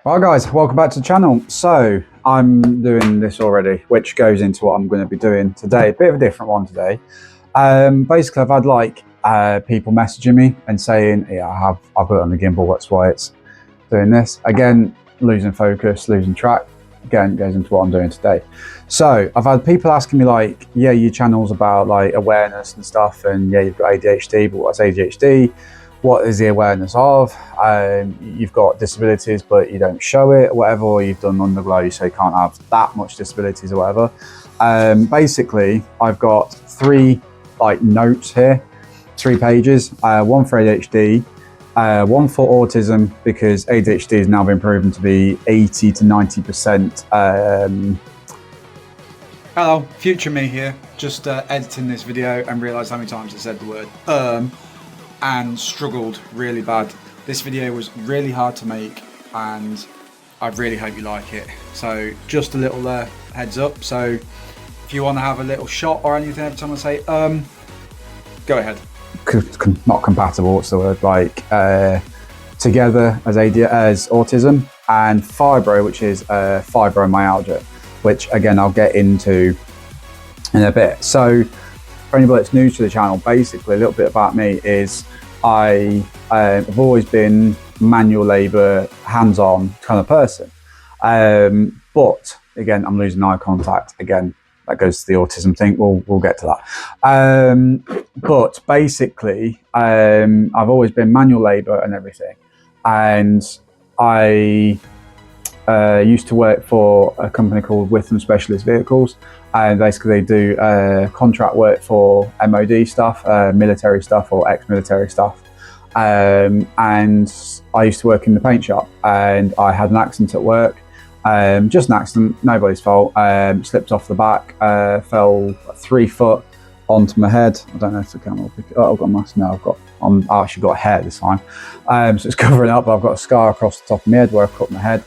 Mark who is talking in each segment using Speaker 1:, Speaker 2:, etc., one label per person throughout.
Speaker 1: Hi guys, welcome back to the channel. So I'm doing this already, which goes into what I'm going to be doing today. A bit of a different one today. Basically, I've had people messaging me and saying, yeah, I've got it on the gimbal, that's why it's doing this. Again, losing focus, losing track. Again, goes into what I'm doing today. So I've had people asking me like, yeah, your channel's about like awareness and stuff, and yeah, you've got ADHD, but what's ADHD? What is the awareness of? You've got disabilities, but you don't show it, or whatever, or you've done underglow, so you can't have that much disabilities or whatever. Basically, I've got three notes here, 3 pages, one for ADHD, one for autism, because ADHD has now been proven to be 80 to 90%.
Speaker 2: Hello, future me here, just editing this video and realised how many times I said the word and struggled really bad. This video was really hard to make and I really hope you like it. So just a little heads up, so if you want to have a little shot or anything every time I say go ahead.
Speaker 1: Not compatible, what's the word, together as autism, and fibro, which is fibromyalgia, which again I'll get into in a bit. So for anybody that's new to the channel, basically a little bit about me is I've always been manual labour, hands-on kind of person, but again I'm losing eye contact. Again, that goes to the autism thing. We'll get to that. But basically, I've always been manual labour and everything, and I used to work for a company called Witham Specialist Vehicles, and basically they do contract work for MOD stuff, military stuff or ex-military stuff. And I used to work in the paint shop, and I had an accident at work. Just an accident, nobody's fault. Slipped off the back, fell 3 foot onto my head. I don't know if the camera will pick it up. I've got a mask now. I've actually got hair this time, so it's covering up. But I've got a scar across the top of my head where I cut my head.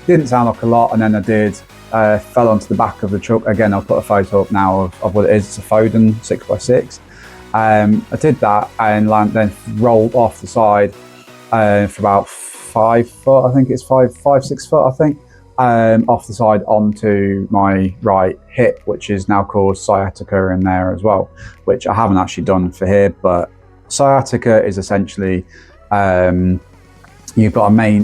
Speaker 1: Didn't sound like a lot, and then I did. Fell onto the back of the truck. Again, I'll put a photo up now of what it is. It's a Foden 6x6. I did that and then rolled off the side for about 5 foot. I think it's 6 foot. I think off the side onto my right hip, which is now called sciatica in there as well, which I haven't actually done for here. But sciatica is essentially you've got a main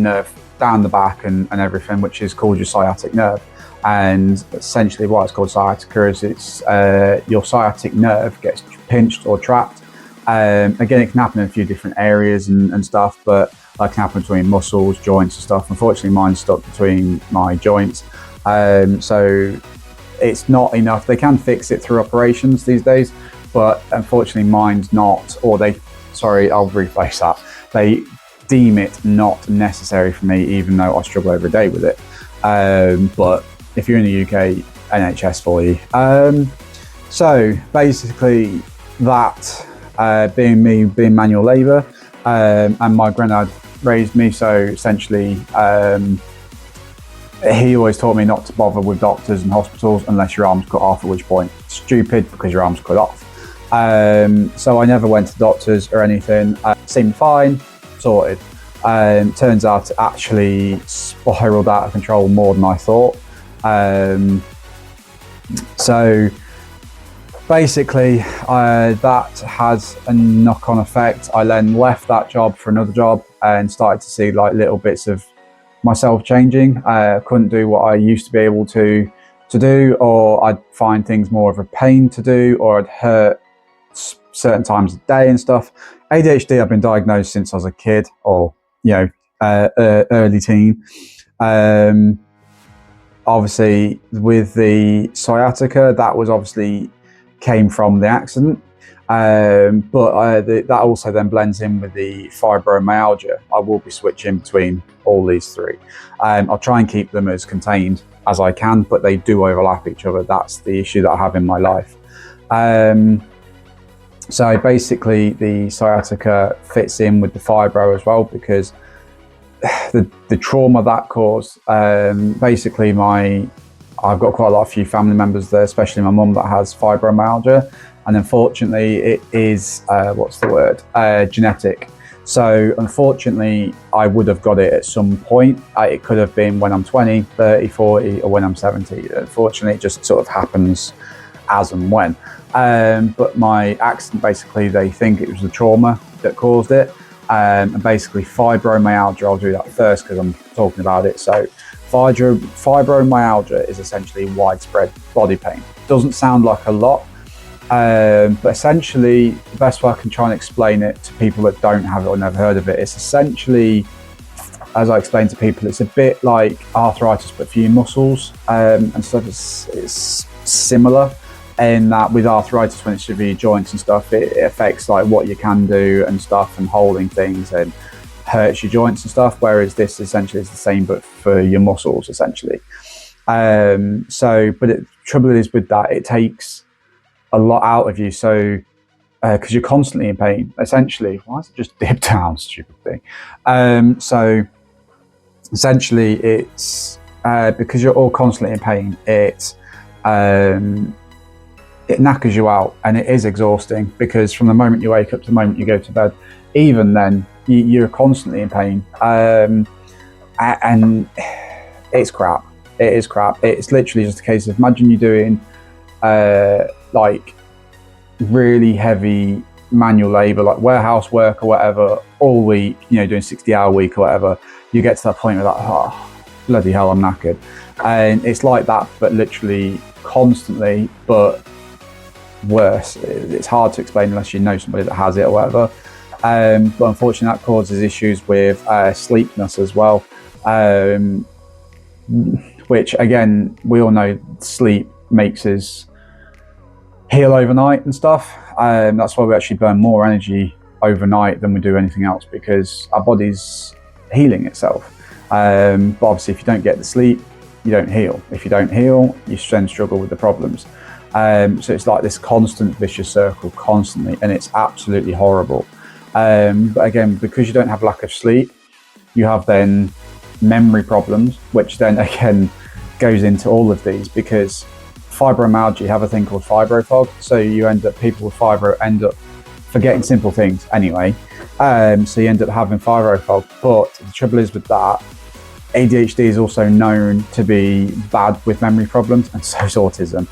Speaker 1: nerve down the back and everything, which is called your sciatic nerve. And essentially why it's called sciatica is it's your sciatic nerve gets pinched or trapped. Again, it can happen in a few different areas and stuff, but that can happen between muscles, joints and stuff. Unfortunately, mine's stuck between my joints. So it's not enough. They can fix it through operations these days, but unfortunately mine's not, or I'll rephrase that. They deem it not necessary for me, even though I struggle every day with it. But if you're in the UK, NHS for you. So basically that being manual labour, and my granddad raised me, so essentially he always taught me not to bother with doctors and hospitals unless your arm's cut off, at which point stupid because your arm's cut off. So I never went to doctors or anything. Seemed fine, sorted. Turns out it actually spiraled out of control more than I thought. So basically that has a knock-on effect. I then left that job for another job and started to see like little bits of myself changing. I couldn't do what I used to be able to do, or I'd find things more of a pain to do, or I'd hurt certain times of the day and stuff. ADHD I've been diagnosed since I was a kid, or early teen. Obviously with the sciatica, that was obviously came from the accident, but that also then blends in with the fibromyalgia. I will be switching between all these 3. I'll try and keep them as contained as I can, but they do overlap each other. That's the issue that I have in my life. So basically the sciatica fits in with the fibro as well, because the trauma that caused, basically I've got quite a few family members there, especially my mum, that has fibromyalgia, and unfortunately it is genetic. So unfortunately, I would have got it at some point. It could have been when I'm 20, 30, 40, or when I'm 70. Unfortunately, it just sort of happens as and when. But my accident, basically, they think it was the trauma that caused it. And basically fibromyalgia, I'll do that first because I'm talking about it. So fibromyalgia is essentially widespread body pain. Doesn't sound like a lot, but essentially the best way I can try and explain it to people that don't have it or never heard of it, it's essentially, as I explain to people, it's a bit like arthritis but for your muscles, and stuff. It's similar in that with arthritis, when it's severe your joints and stuff, it affects like what you can do and stuff, and holding things, and hurts your joints and stuff, whereas this essentially is the same but for your muscles essentially. But the trouble is with that, it takes a lot out of you, so because you're constantly in pain essentially. Why is it just dip down, stupid thing? So essentially it's because you're all constantly in pain, it knackers you out, and it is exhausting because from the moment you wake up to the moment you go to bed, even then you're constantly in pain, and it's crap. It is crap. It's literally just a case of, imagine you're doing like really heavy manual labor, like warehouse work or whatever, all week, doing 60-hour week or whatever. You get to that point where like, oh bloody hell, I'm knackered. And it's like that, but literally constantly, but worse. It's hard to explain unless you know somebody that has it or whatever. But unfortunately that causes issues with sleepiness as well, which again, we all know sleep makes us heal overnight and stuff. That's why we actually burn more energy overnight than we do anything else, because our body's healing itself. But obviously if you don't get the sleep, you don't heal. If you don't heal, you then struggle with the problems. So it's like this constant vicious circle constantly, and it's absolutely horrible. But again, because you don't have lack of sleep, you have then memory problems, which then again goes into all of these, because fibromyalgia, you have a thing called fibro fog. So people with fibro end up forgetting simple things anyway. So you end up having fibro fog. But the trouble is with that, ADHD is also known to be bad with memory problems, and so is autism.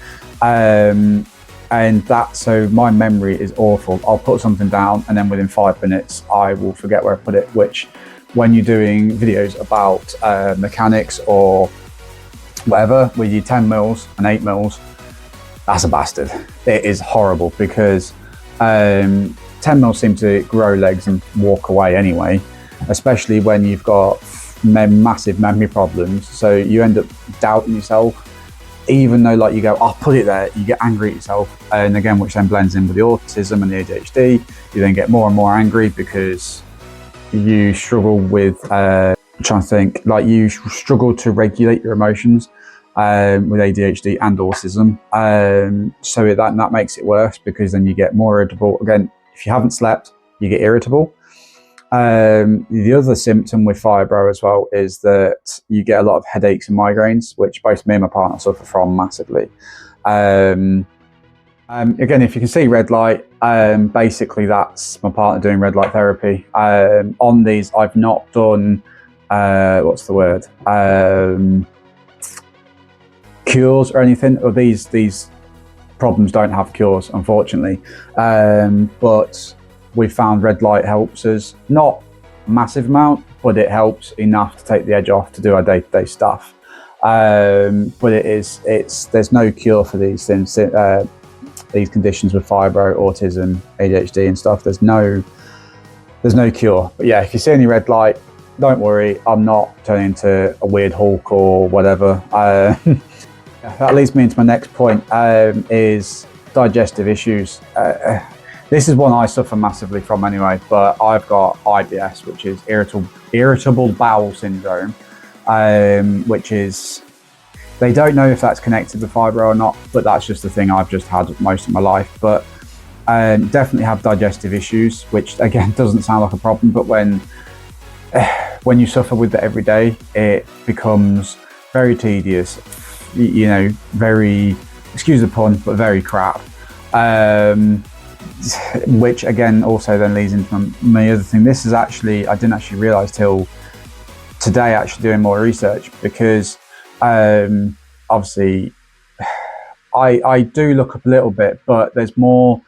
Speaker 1: So my memory is awful. I'll put something down and then within 5 minutes I will forget where I put it, which when you're doing videos about mechanics or whatever with your 10 mils and 8 mils, that's a bastard. It is horrible because 10 mils seem to grow legs and walk away anyway, especially when you've got massive memory problems. So you end up doubting yourself, even though like you go, I'll put it there, you get angry at yourself. And again, which then blends in with the autism and the ADHD, you then get more and more angry because you struggle with, you struggle to regulate your emotions with ADHD and autism. So that makes it worse, because then you get more irritable. Again, if you haven't slept, you get irritable. The other symptom with fibro as well is that you get a lot of headaches and migraines, which both me and my partner suffer from massively. Again, if you can see red light, basically that's my partner doing red light therapy. On these, I've not done, cures or anything, or these problems don't have cures, unfortunately. But we've found red light helps us, not a massive amount, but it helps enough to take the edge off to do our day-to-day stuff. But there's no cure for these things, these conditions with fibro, autism, ADHD and stuff. There's no cure. But yeah, if you see any red light, don't worry, I'm not turning into a weird Hulk or whatever. That leads me into my next point, is digestive issues. This is one I suffer massively from anyway, but I've got IBS, which is irritable bowel syndrome, which is, they don't know if that's connected to fibro or not, but that's just the thing I've just had most of my life. But definitely have digestive issues, which again doesn't sound like a problem, but when you suffer with it every day, it becomes very tedious, very, excuse the pun, but very crap. which again also then leads into my other thing. This is actually, I didn't actually realize till today, actually doing more research, because obviously I do look up a little bit, but there's more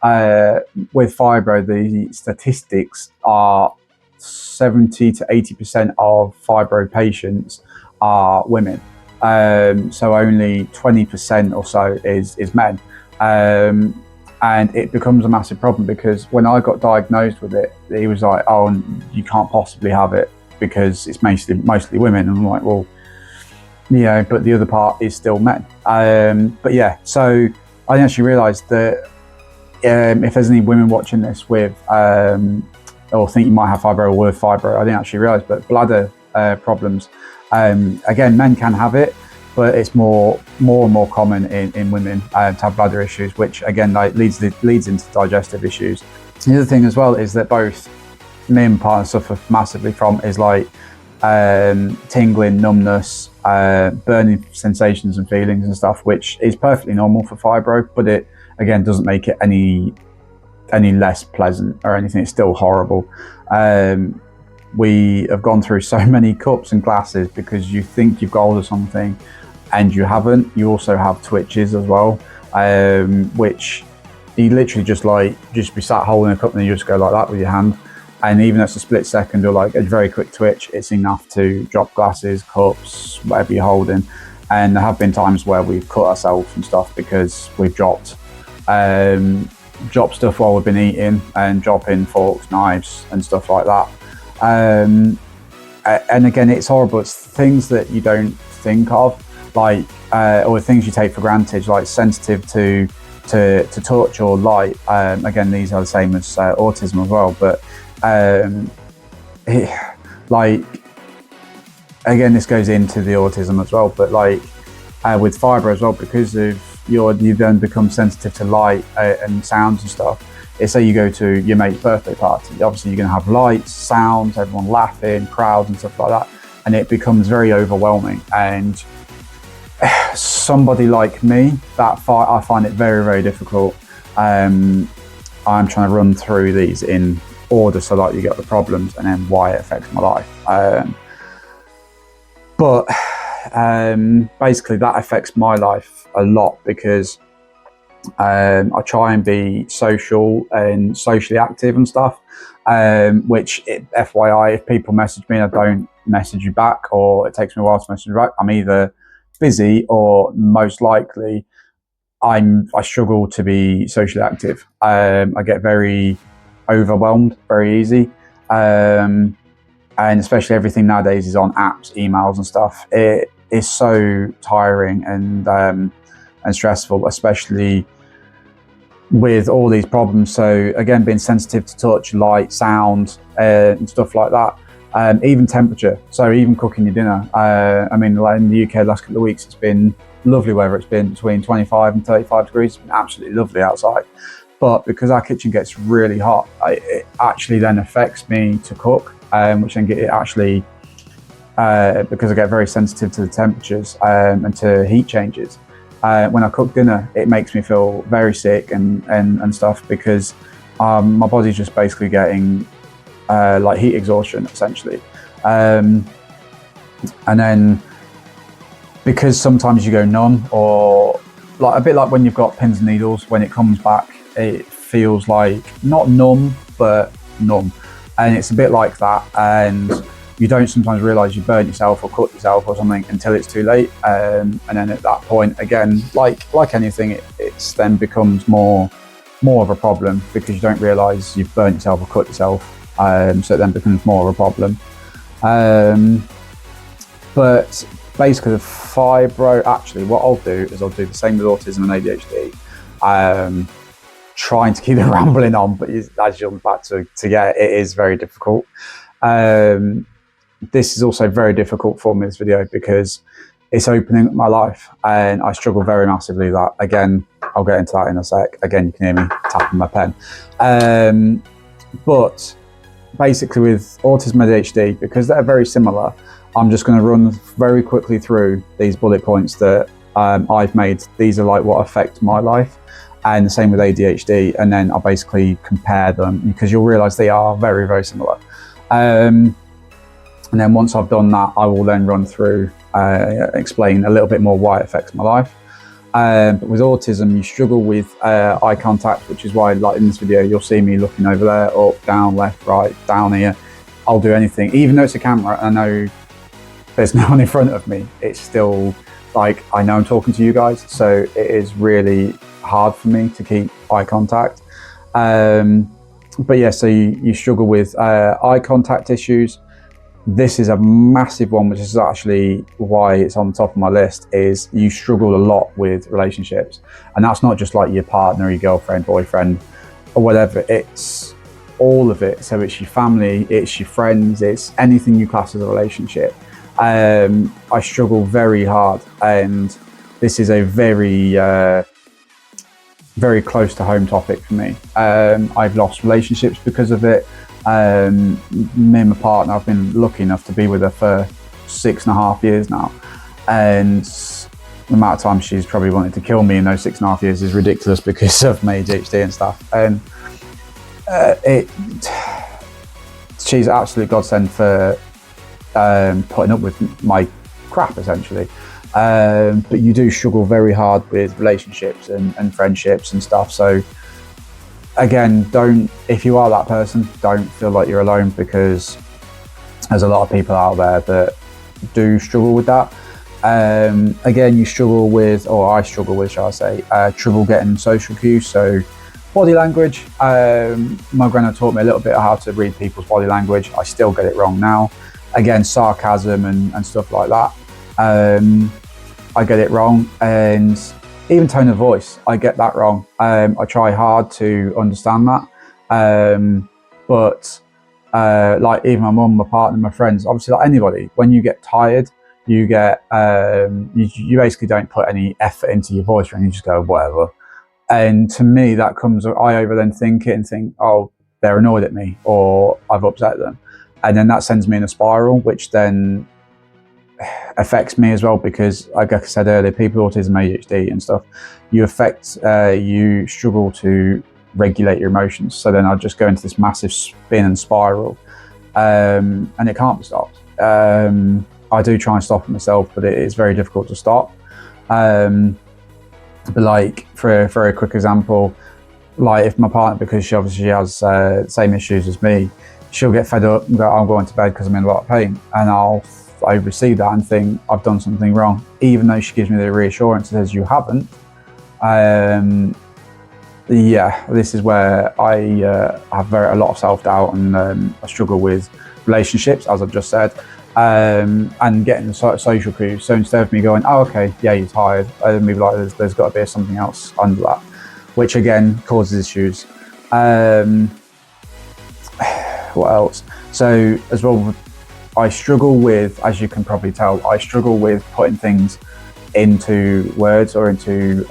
Speaker 1: with fibro. The statistics are 70 to 80% of fibro patients are women, so only 20% or so is men, and it becomes a massive problem, because when I got diagnosed with it, he was like, oh, you can't possibly have it because it's mostly women. And I'm like, well, yeah, but the other part is still men. But yeah, so I actually realised that if there's any women watching this with, or think you might have fibro or with fibro, I didn't actually realise, but bladder problems, again, men can have it, but it's more and more common in women to have bladder issues, which again leads into digestive issues. The other thing as well is that both me and my partner suffer massively from is like tingling, numbness, burning sensations and feelings and stuff, which is perfectly normal for fibro, but it again doesn't make it any less pleasant or anything. It's still horrible. We have gone through so many cups and glasses because you think you've got hold of something and you haven't. You also have twitches as well, which you literally just be sat holding a cup and you just go like that with your hand. And even if it's a split second or like a very quick twitch, it's enough to drop glasses, cups, whatever you're holding. And there have been times where we've cut ourselves and stuff because we've dropped stuff while we've been eating, and dropping forks, knives and stuff like that. And again, it's horrible. It's things that you don't think of, like, or things you take for granted, like sensitive to touch or light. Again, these are the same as autism as well, but like, again, this goes into the autism as well, but like with fibro as well, because of you then become sensitive to light and sounds and stuff. It's say you go to your mate's birthday party, obviously you're going to have lights, sounds, everyone laughing, crowds and stuff like that, and it becomes very overwhelming. And somebody like me, I find it very, very difficult. I'm trying to run through these in order so that you get the problems and then why it affects my life. But basically that affects my life a lot because I try and be social and socially active and stuff, which FYI, if people message me and I don't message you back, or it takes me a while to message you back, I'm either busy or most likely I struggle to be socially active. I get very overwhelmed very easy, and especially everything nowadays is on apps, emails and stuff. It is so tiring and stressful, especially with all these problems. So again, being sensitive to touch, light, sound, and stuff like that. Even temperature, so even cooking your dinner. I mean, like in the UK the last couple of weeks, it's been lovely weather. It's been between 25 and 35 degrees. It's been absolutely lovely outside. But because our kitchen gets really hot, it actually then affects me to cook, which then because I get very sensitive to the temperatures and to heat changes. When I cook dinner, it makes me feel very sick and stuff, because my body's just basically getting like heat exhaustion essentially. And then because sometimes you go numb, or like a bit like when you've got pins and needles, when it comes back, it feels like not numb, but numb. And it's a bit like that. And you don't sometimes realise you burnt yourself or cut yourself or something until it's too late. And then at that point, again, like anything, it's then becomes more of a problem, because you don't realise you've burnt yourself or cut yourself. So it then becomes more of a problem. But basically the fibro, actually what I'll do is I'll do the same with autism and ADHD. Trying to keep it rambling on, but as you're about to get, it is very difficult. This is also very difficult for me, this video, because it's opening up my life and I struggle very massively with that. Again, I'll get into that in a sec. Again, you can hear me tapping my pen. But basically with autism and ADHD, because they're very similar, I'm just going to run very quickly through these bullet points that I've made. These are like what affect my life. and the same with ADHD. And then I'll basically compare them, because you'll realize they are very, very similar. And then once I've done that, I will then run through, explain a little bit more why it affects my life. But with autism, you struggle with eye contact, which is why, like in this video, you'll see me looking over there, up, down, left, right, down here. I'll do anything, even though it's a camera, I know there's no one in front of me. It's still like, I know I'm talking to you guys, so it is really hard for me to keep eye contact. But yeah, so you struggle with eye contact issues. This is a massive one, which is actually why it's on the top of my list, is you struggle a lot with relationships. And that's not just like your partner, your girlfriend, boyfriend, or whatever. It's all of it. So it's your family, it's your friends, it's anything you class as a relationship. I struggle very hard, and this is a very, very close to home topic for me. I've lost relationships because of it. Me and my partner, I've been lucky enough to be with her for 6.5 years now, and the amount of time she's probably wanted to kill me in those 6.5 years is ridiculous because of my ADHD and stuff. And she's an absolute godsend for putting up with my crap, essentially. But you do struggle very hard with relationships and friendships and stuff. So again, if you are that person, don't feel like you're alone, because there's a lot of people out there that do struggle with that. Again, you struggle with, or I struggle with, shall I say, trouble getting social cues. So body language. My granddad taught me a little bit of how to read people's body language. I still get it wrong now. Again, sarcasm and stuff like that. I get it wrong, and even tone of voice, I get that wrong. I try hard to understand that. But like even my mum, my partner, my friends, obviously like anybody, when you get tired, you get, you basically don't put any effort into your voice, and you just go, whatever. And to me, that comes, I over then think it and think, oh, they're annoyed at me, or I've upset them. And then that sends me in a spiral, which then affects me as well, because like I said earlier, people with autism, ADHD and stuff, you struggle to regulate your emotions. So then I just go into this massive spin and spiral, and it can't be stopped. I do try and stop it myself, but it is very difficult to stop. But like for a very quick example, like if my partner, because she obviously has the same issues as me, she'll get fed up and go, I'm going to bed because I'm in a lot of pain, and I receive that and think I've done something wrong, even though she gives me the reassurance and says you haven't. Yeah, this is where I have a lot of self-doubt, and I struggle with relationships, as I've just said, and getting the social cues. So instead of me going, oh, okay, yeah, you're tired, I'd be like, there's got to be something else under that, which again causes issues. What else? So as well, I struggle with, as you can probably tell, I struggle with putting things into words or into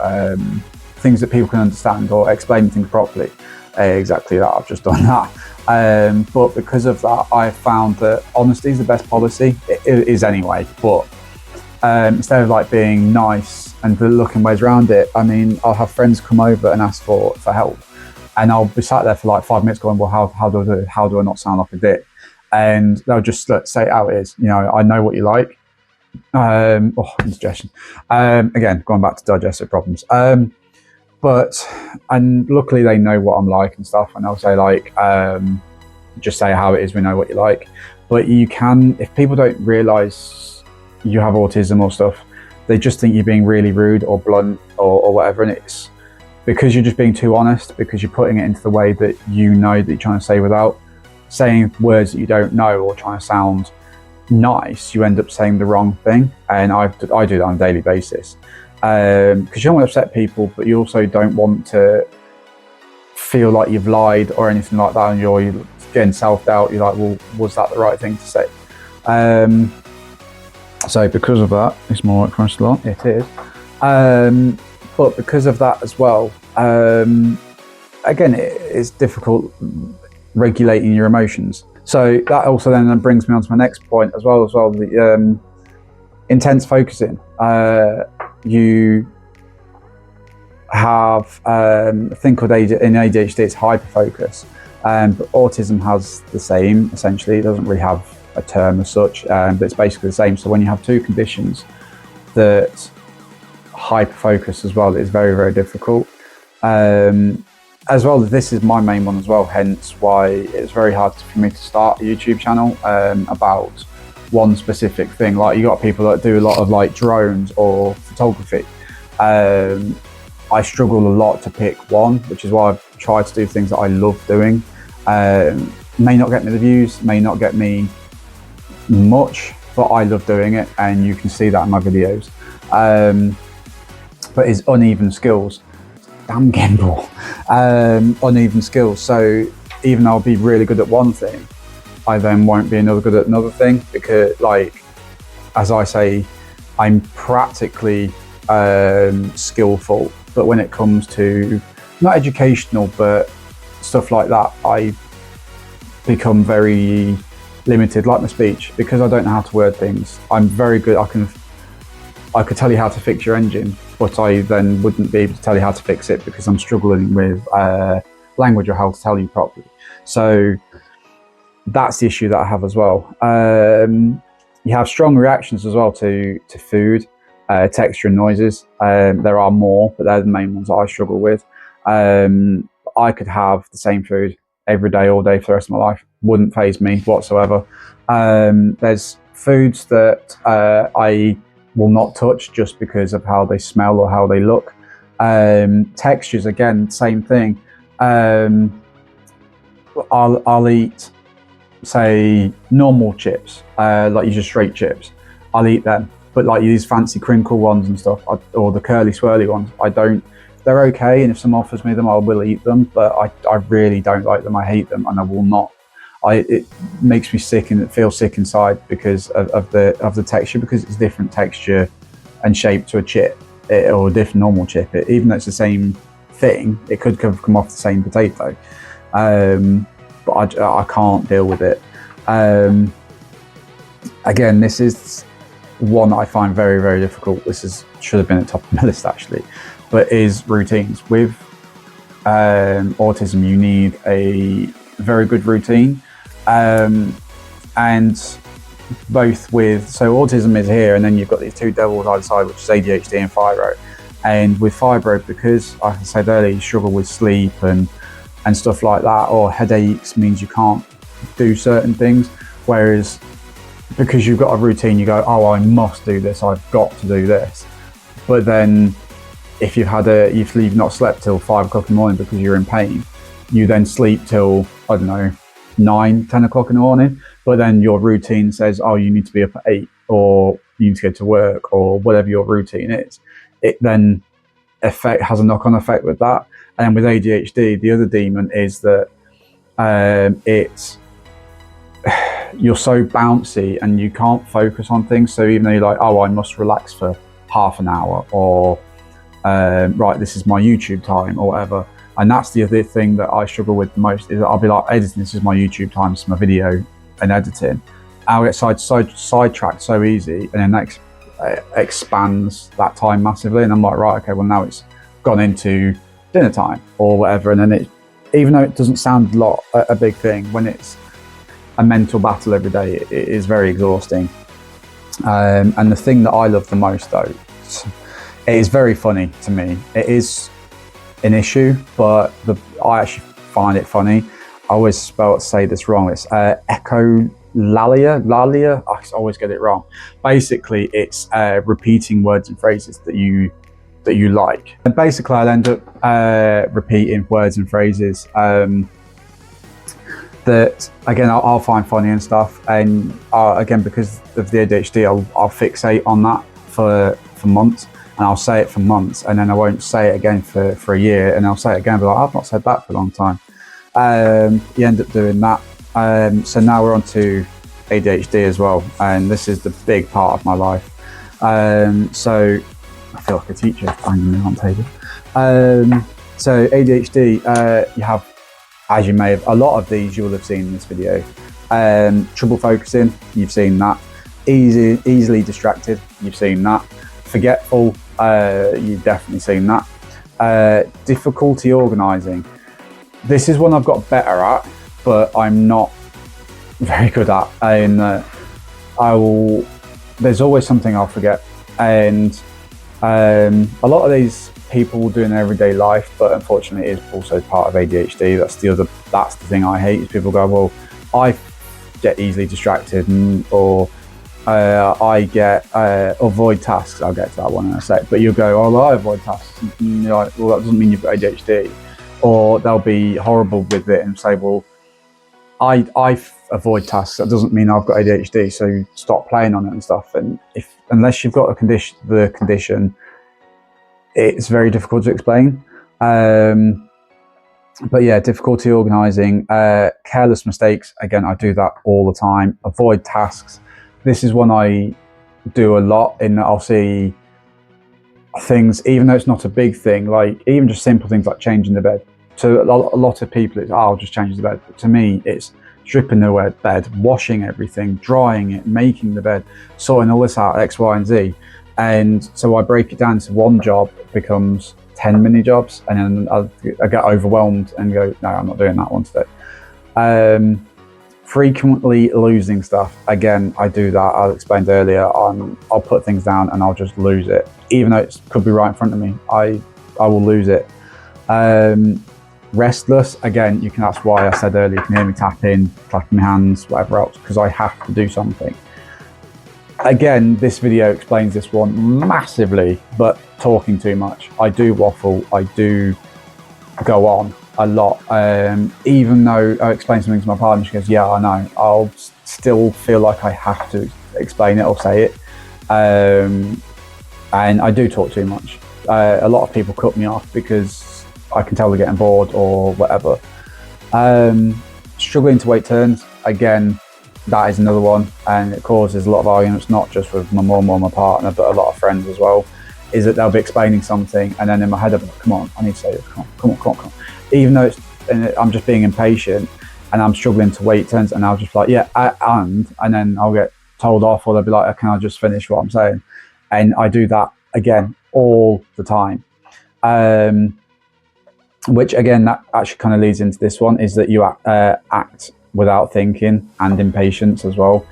Speaker 1: things that people can understand, or explaining things properly. Exactly that, I've just done that. But because of that, I found that honesty is the best policy. It is anyway, but instead of like being nice and looking ways around it, I mean, I'll have friends come over and ask for help, and I'll be sat there for like 5 minutes going, well, how do I do it? How do I not sound like a dick? And they'll just say it how it is. You know, I know what you like. Indigestion. Again, going back to digestive problems. And luckily they know what I'm like and stuff, and they'll say like, just say how it is, we know what you like. But you can, if people don't realise you have autism or stuff, they just think you're being really rude or blunt or whatever, and it's because you're just being too honest, because you're putting it into the way that you know that you're trying to say without saying words that you don't know, or trying to sound nice. You end up saying the wrong thing, and I do that on a daily basis, because you don't want to upset people, but you also don't want to feel like you've lied or anything like that, and you're getting self-doubt. You're like, well, was that the right thing to say? So because of that, it's more like across a lot. It is, but because of that as well, again, it's difficult regulating your emotions. So that also then brings me on to my next point as well, the intense focusing. You have a thing called in ADHD, it's hyperfocus. But autism has the same, essentially. It doesn't really have a term as such, but it's basically the same. So when you have two conditions that hyperfocus as well, it's very, very difficult. As well, this is my main one as well, hence why it's very hard for me to start a YouTube channel about one specific thing. Like, you got people that do a lot of like drones or photography. I struggle a lot to pick one, which is why I've tried to do things that I love doing. May not get me the views, may not get me much, but I love doing it, and you can see that in my videos. But it's uneven skills. Damn gimbal. Uneven skills. So even though I'll be really good at one thing, I then won't be good at another thing, because, like, as I say, I'm practically skillful, but when it comes to not educational but stuff like that, I become very limited, like my speech, because I don't know how to word things. I'm very good, I could tell you how to fix your engine, but I then wouldn't be able to tell you how to fix it because I'm struggling with language or how to tell you properly. So that's the issue that I have as well. You have strong reactions as well to food, texture and noises. There are more, but they're the main ones that I struggle with. I could have the same food every day, all day for the rest of my life. Wouldn't faze me whatsoever. There's foods that I will not touch just because of how they smell or how they look. Textures, again, same thing. I'll eat, say, normal chips, like just straight chips. I'll eat them, but like these fancy crinkle ones and stuff, or the curly swirly ones, I don't. They're okay, and if someone offers me them, I will eat them, but I really don't like them. I hate them, and I will not. It makes me sick, and it feels sick inside because of the texture, because it's different texture and shape to a chip, or a different normal chip. Even though it's the same thing, it could come off the same potato. But I can't deal with it. Again, this is one that I find very, very difficult. This should have been at the top of my list, actually, but is routines. With autism, you need a very good routine. And both with, so autism is here, and then you've got these two devils either side, which is ADHD and fibro. And with fibro, because like I said earlier, you struggle with sleep and stuff like that, or headaches means you can't do certain things. Whereas because you've got a routine, you go, oh, I must do this, I've got to do this. But then if you've not slept till 5 o'clock in the morning because you're in pain, you then sleep till, I don't know, 9, 10 o'clock in the morning, but then your routine says, oh, you need to be up at 8, or you need to go to work, or whatever your routine is. It then has a knock-on effect with that. And with ADHD, the other demon is that you're so bouncy and you can't focus on things. So even though you're like, oh, I must relax for half an hour, or right, this is my YouTube time, or whatever. And that's the other thing that I struggle with the most, is that I'll be like, editing, this is my YouTube time, this is my video and editing. I'll get sidetracked so easy, and then that expands that time massively. And I'm like, right, okay, well now it's gone into dinner time or whatever. And then even though it doesn't sound a big thing, when it's a mental battle every day, it is very exhausting. And the thing that I love the most, though, it is very funny to me. It is an issue, but I actually find it funny. I always say this wrong. It's echolalia. I always get it wrong. Basically, it's repeating words and phrases that you like. And basically, I'll end up repeating words and phrases that, again, I'll find funny and stuff. And again, because of the ADHD, I'll fixate on that for months. And I'll say it for months, and then I won't say it again for a year, and I'll say it again, but like, I've not said that for a long time. You end up doing that. So now we're on to ADHD as well, and this is the big part of my life. So I feel like a teacher banging me on the table. So ADHD, you have, as you may have, a lot of these you will have seen in this video. Trouble focusing, you've seen that. Easily distracted, you've seen that. Forgetful, you've definitely seen that. Difficulty organising. This is one I've got better at, but I'm not very good at. And there's always something I'll forget. And a lot of these people will do in their everyday life, but unfortunately it is also part of ADHD. That's the thing I hate, is people go, well, I get easily distracted, or I get avoid tasks. I'll get to that one in a sec. But you'll go, oh, well, I avoid tasks. And you're like, well, that doesn't mean you've got ADHD. Or they'll be horrible with it and say, well, I avoid tasks. That doesn't mean I've got ADHD. So stop playing on it and stuff. And unless you've got the condition, it's very difficult to explain. But yeah, difficulty organising, careless mistakes. Again, I do that all the time. Avoid tasks. This is one I do a lot, in that I'll see things, even though it's not a big thing, like even just simple things like changing the bed. To a lot of people, it's, oh, I'll just change the bed. But to me, it's stripping the bed, washing everything, drying it, making the bed, sorting all this out, X, Y, and Z. And so I break it down to one job, becomes 10 mini jobs, and then I get overwhelmed and go, no, I'm not doing that one today. Frequently losing stuff. Again, I do that. I explained earlier, I'll put things down and I'll just lose it. Even though it could be right in front of me, I will lose it. Restless. Again, that's why I said earlier, you can hear me tapping, clapping my hands, whatever else, because I have to do something. Again, this video explains this one massively, but talking too much. I do waffle, I do go on a lot. Even though I explain something to my partner, she goes, yeah, I know, I'll still feel like I have to explain it or say it. And I do talk too much. A lot of people cut me off because I can tell they're getting bored or whatever. Struggling to wait turns. Again, that is another one, and it causes a lot of arguments, not just with my mum or my partner, but a lot of friends as well. Is that they'll be explaining something, and then in my head I'm like, come on, I need to say this, come on. Even though I'm just being impatient and I'm struggling to wait turns, and I'll just be like, yeah, and then I'll get told off, or they'll be like, can I just finish what I'm saying? And I do that again all the time. Which again, that actually kind of leads into this one, is that you act without thinking, and impatience as well.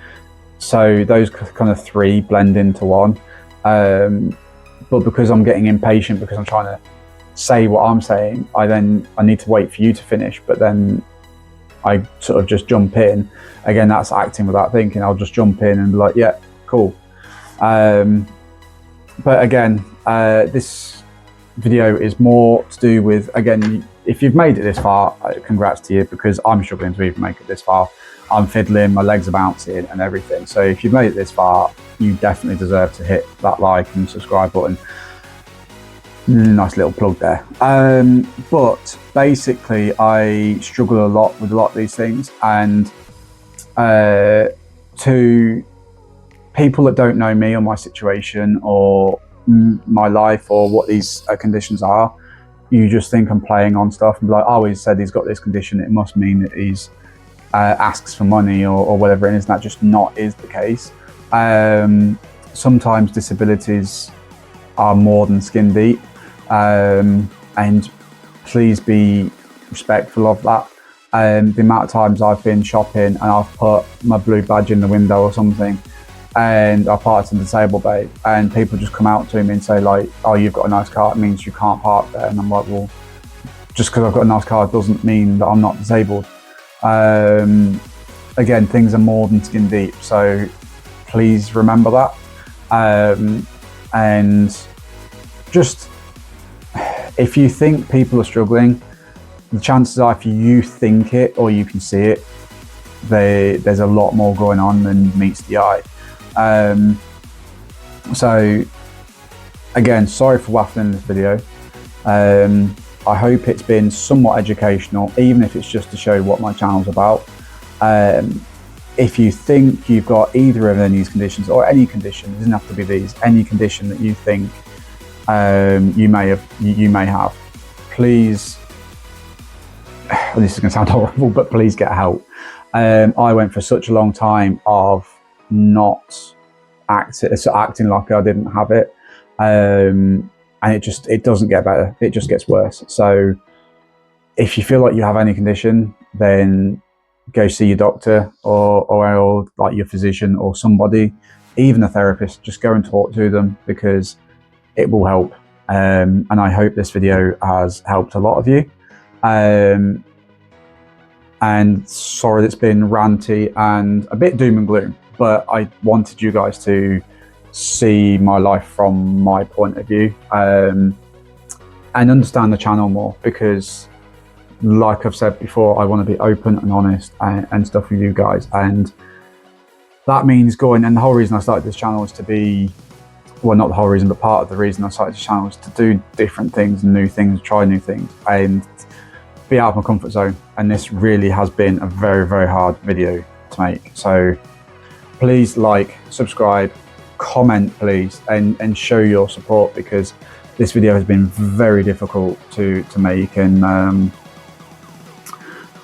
Speaker 1: So those kind of three blend into one. But because I'm getting impatient, because I'm trying to say what I'm saying, I need to wait for you to finish, but then I sort of just jump in. Again, that's acting without thinking. I'll just jump in and be like, yeah, cool. But again, this video is more to do with, again, if you've made it this far, congrats to you, because I'm struggling to even make it this far. I'm fiddling, my legs are bouncing and everything. So if you've made it this far, you definitely deserve to hit that like and subscribe button. Nice little plug there. But basically, I struggle a lot with a lot of these things, and to people that don't know me or my situation or my life or what these conditions are, you just think I'm playing on stuff and be like, oh, he said he's got this condition, it must mean that he's asks for money or whatever it is. And that just not is the case. Sometimes disabilities are more than skin deep, and please be respectful of that. The amount of times I've been shopping and I've put my blue badge in the window or something, and I parked in the disabled bay, and people just come out to me and say like, oh, you've got a nice car, it means you can't park there. And I'm like, well, just because I've got a nice car doesn't mean that I'm not disabled. Again, things are more than skin deep, so please remember that. And just, if you think people are struggling, the chances are, if you think it or you can see it, there's a lot more going on than meets the eye. So again, sorry for waffling this video. I hope it's been somewhat educational, even if it's just to show what my channel's about. If you think you've got either of these conditions, or any condition, it doesn't have to be these, any condition that you think you may have, please, this is going to sound horrible, but please get help. I went for such a long time of not acting like I didn't have it. and it doesn't get better, it just gets worse. So if you feel like you have any condition, then go see your doctor or like your physician or somebody, even a therapist. Just go and talk to them, because it will help. And I hope this video has helped a lot of you. And sorry it's been ranty and a bit doom and gloom, but I wanted you guys to see my life from my point of view, and understand the channel more, because like I've said before, I want to be open and honest and stuff with you guys. And that means going, and the whole reason I started this channel is to be, well, not the whole reason, but part of the reason I started this channel is to do different things and new things, try new things, and be out of my comfort zone. And this really has been a very, very hard video to make. So please like, subscribe, comment please, and show your support, because this video has been very difficult to make, and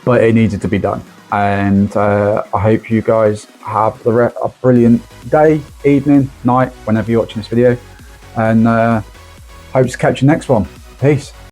Speaker 1: but it needed to be done. And I hope you guys have a brilliant day, evening, night, whenever you're watching this video, and hope to catch you next one. Peace.